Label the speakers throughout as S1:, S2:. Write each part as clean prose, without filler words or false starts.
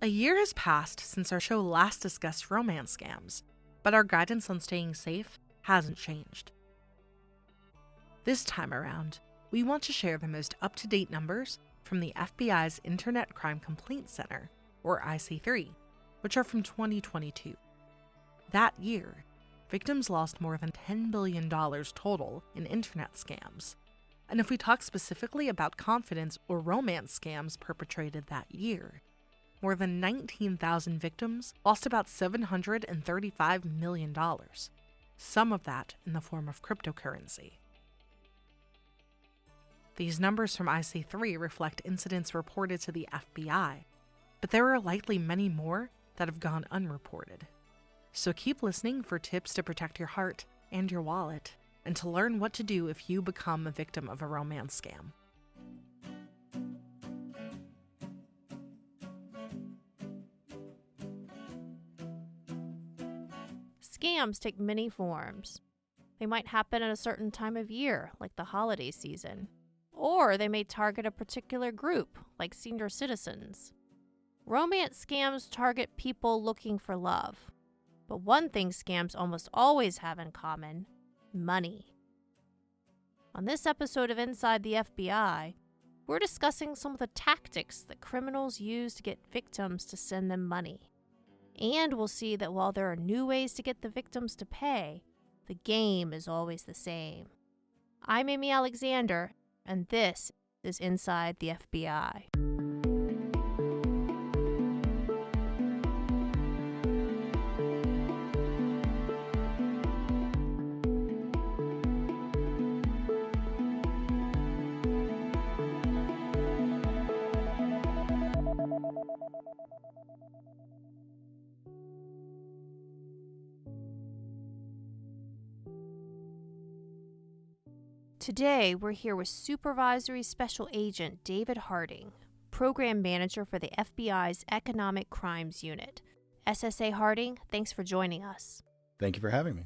S1: A year has passed since our show last discussed romance scams, but our guidance on staying safe hasn't changed. This time around, we want to share the most up-to-date numbers from the FBI's Internet Crime Complaint Center, or IC3, which are from 2022. That year, victims lost more than $10 billion total in internet scams. And if we talk specifically about confidence or romance scams perpetrated that year, more than 19,000 victims lost about $735 million, some of that in the form of cryptocurrency. These numbers from IC3 reflect incidents reported to the FBI, but there are likely many more that have gone unreported. So keep listening for tips to protect your heart and your wallet, and to learn what to do if you become a victim of a romance scam.
S2: Scams take many forms. They might happen at a certain time of year, like the holiday season. Or they may target a particular group, like senior citizens. Romance scams target people looking for love. But one thing scams almost always have in common: money. On this episode of Inside the FBI, we're discussing some of the tactics that criminals use to get victims to send them money. And we'll see that while there are new ways to get the victims to pay, the game is always the same. I'm Amy Alexander, and this is Inside the FBI. Today, we're here with Supervisory Special Agent David Harding, Program Manager for the FBI's Economic Crimes Unit. SSA Harding, thanks for joining us.
S3: Thank you for having me.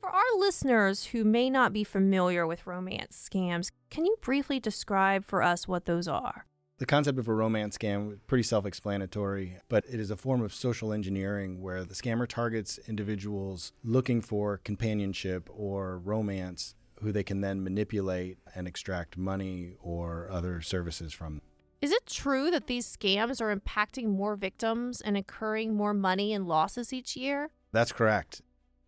S2: For our listeners who may not be familiar with romance scams, can you briefly describe for us what those are?
S3: The concept of a romance scam is pretty self-explanatory, but it is a form of social engineering where the scammer targets individuals looking for companionship or romance who they can then manipulate and extract money or other services from.
S2: Is it true that these scams are impacting more victims and incurring more money and losses each year?
S3: That's correct.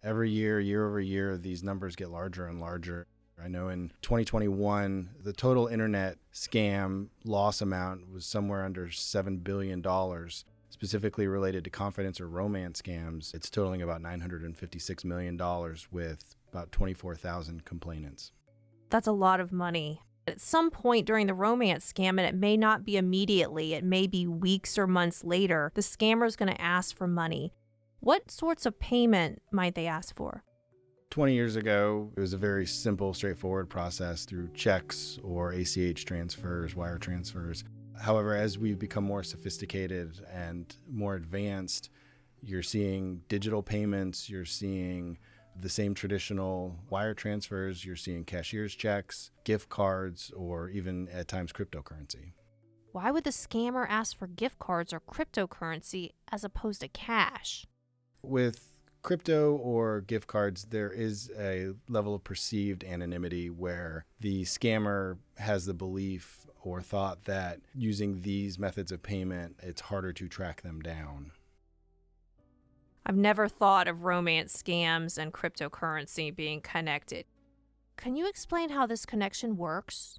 S3: Every year, year over year, these numbers get larger and larger. I know in 2021, the total internet scam loss amount was somewhere under $7 billion, specifically related to confidence or romance scams. It's totaling about $956 million with about 24,000 complainants.
S2: That's a lot of money. At some point during the romance scam, and it may not be immediately, it may be weeks or months later, the scammer's going to ask for money. What sorts of payment might they ask for?
S3: 20 years ago, it was a very simple, straightforward process through checks or ACH transfers, wire transfers. However, as we've become more sophisticated and more advanced, you're seeing digital payments, you're seeing the same traditional wire transfers, you're seeing cashier's checks, gift cards, or even at times cryptocurrency.
S2: Why would the scammer ask for gift cards or cryptocurrency as opposed to cash?
S3: With crypto or gift cards, there is a level of perceived anonymity where the scammer has the belief or thought that using these methods of payment, it's harder to track them down.
S2: I've never thought of romance scams and cryptocurrency being connected. Can you explain how this connection works?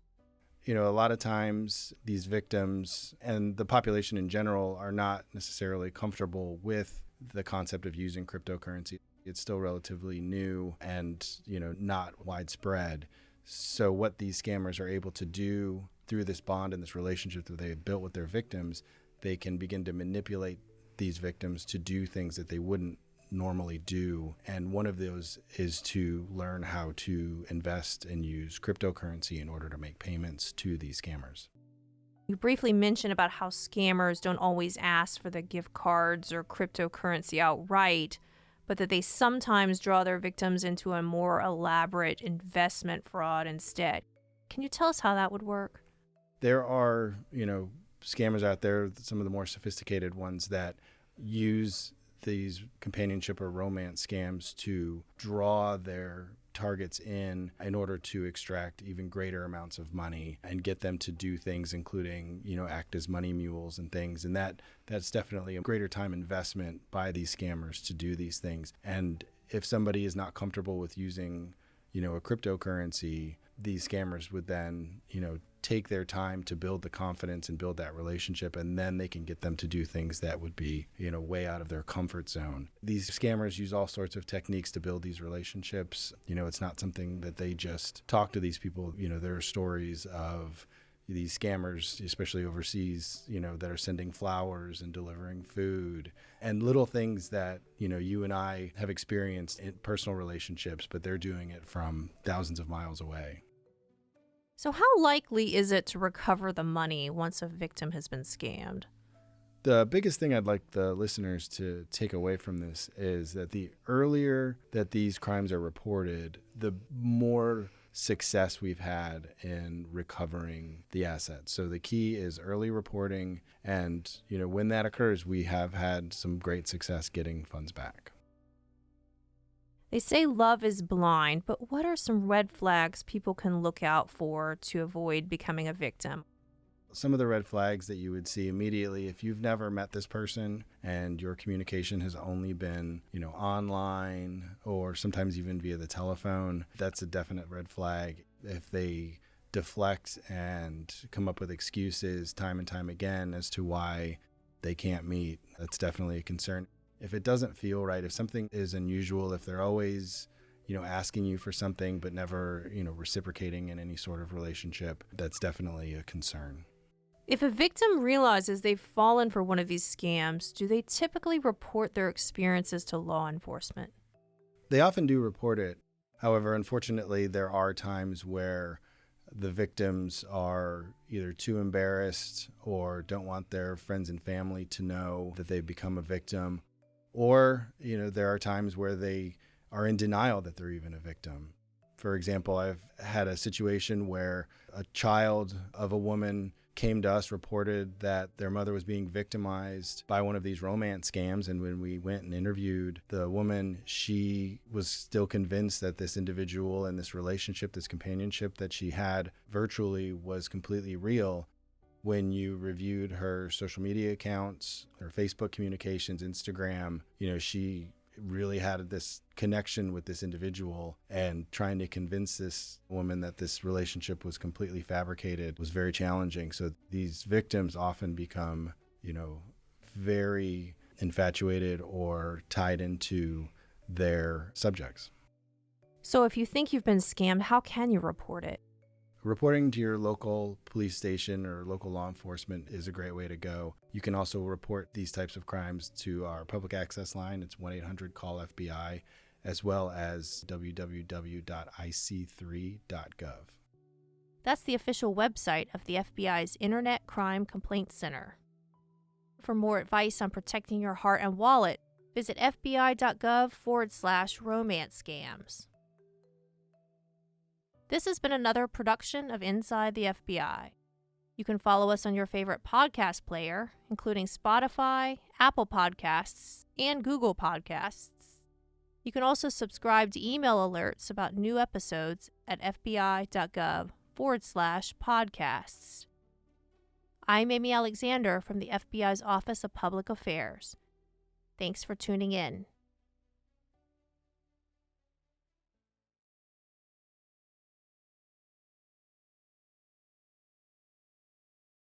S3: You know, a lot of times these victims and the population in general are not necessarily comfortable with the concept of using cryptocurrency. It's still relatively new and, not widespread. So what these scammers are able to do through this bond and this relationship that they've built with their victims, they can begin to manipulate these victims to do things that they wouldn't normally do. And one of those is to learn how to invest and use cryptocurrency in order to make payments to these scammers.
S2: You briefly mentioned about how scammers don't always ask for the gift cards or cryptocurrency outright, but that they sometimes draw their victims into a more elaborate investment fraud instead. Can you tell us how that would work?
S3: There are, scammers out there, some of the more sophisticated ones that use these companionship or romance scams to draw their targets in order to extract even greater amounts of money and get them to do things, including, act as money mules and things. And that's definitely a greater time investment by these scammers to do these things. And if somebody is not comfortable with using, a cryptocurrency, these scammers would then, take their time to build the confidence and build that relationship, and then they can get them to do things that would be, way out of their comfort zone. These scammers use all sorts of techniques to build these relationships. It's not something that they just talk to these people. There are stories of these scammers, especially overseas, that are sending flowers and delivering food and little things that, you and I have experienced in personal relationships, but they're doing it from thousands of miles away.
S2: So how likely is it to recover the money once a victim has been scammed?
S3: The biggest thing I'd like the listeners to take away from this is that the earlier that these crimes are reported, the more success we've had in recovering the assets. So the key is early reporting, and when that occurs, we have had some great success getting funds back.
S2: They say love is blind, but what are some red flags people can look out for to avoid becoming a victim?
S3: Some of the red flags that you would see immediately, if you've never met this person and your communication has only been, online or sometimes even via the telephone, that's a definite red flag. If they deflect and come up with excuses time and time again as to why they can't meet, that's definitely a concern. If it doesn't feel right, if something is unusual, if they're always, asking you for something but never, reciprocating in any sort of relationship, that's definitely a concern.
S2: If a victim realizes they've fallen for one of these scams, do they typically report their experiences to law enforcement?
S3: They often do report it. However, unfortunately, there are times where the victims are either too embarrassed or don't want their friends and family to know that they've become a victim. Or, there are times where they are in denial that they're even a victim. For example, I've had a situation where a child of a woman came to us, reported that their mother was being victimized by one of these romance scams. And when we went and interviewed the woman, she was still convinced that this individual and this relationship, this companionship that she had virtually was completely real. When you reviewed her social media accounts, her Facebook communications, Instagram, she really had this connection with this individual, and trying to convince this woman that this relationship was completely fabricated was very challenging. So these victims often become, very infatuated or tied into their subjects.
S2: So if you think you've been scammed, how can you report it?
S3: Reporting to your local police station or local law enforcement is a great way to go. You can also report these types of crimes to our public access line. It's 1-800-CALL-FBI, as well as www.ic3.gov.
S2: That's the official website of the FBI's Internet Crime Complaint Center. For more advice on protecting your heart and wallet, visit fbi.gov/romance scams. This has been another production of Inside the FBI. You can follow us on your favorite podcast player, including Spotify, Apple Podcasts, and Google Podcasts. You can also subscribe to email alerts about new episodes at fbi.gov/podcasts. I'm Amy Alexander from the FBI's Office of Public Affairs. Thanks for tuning in.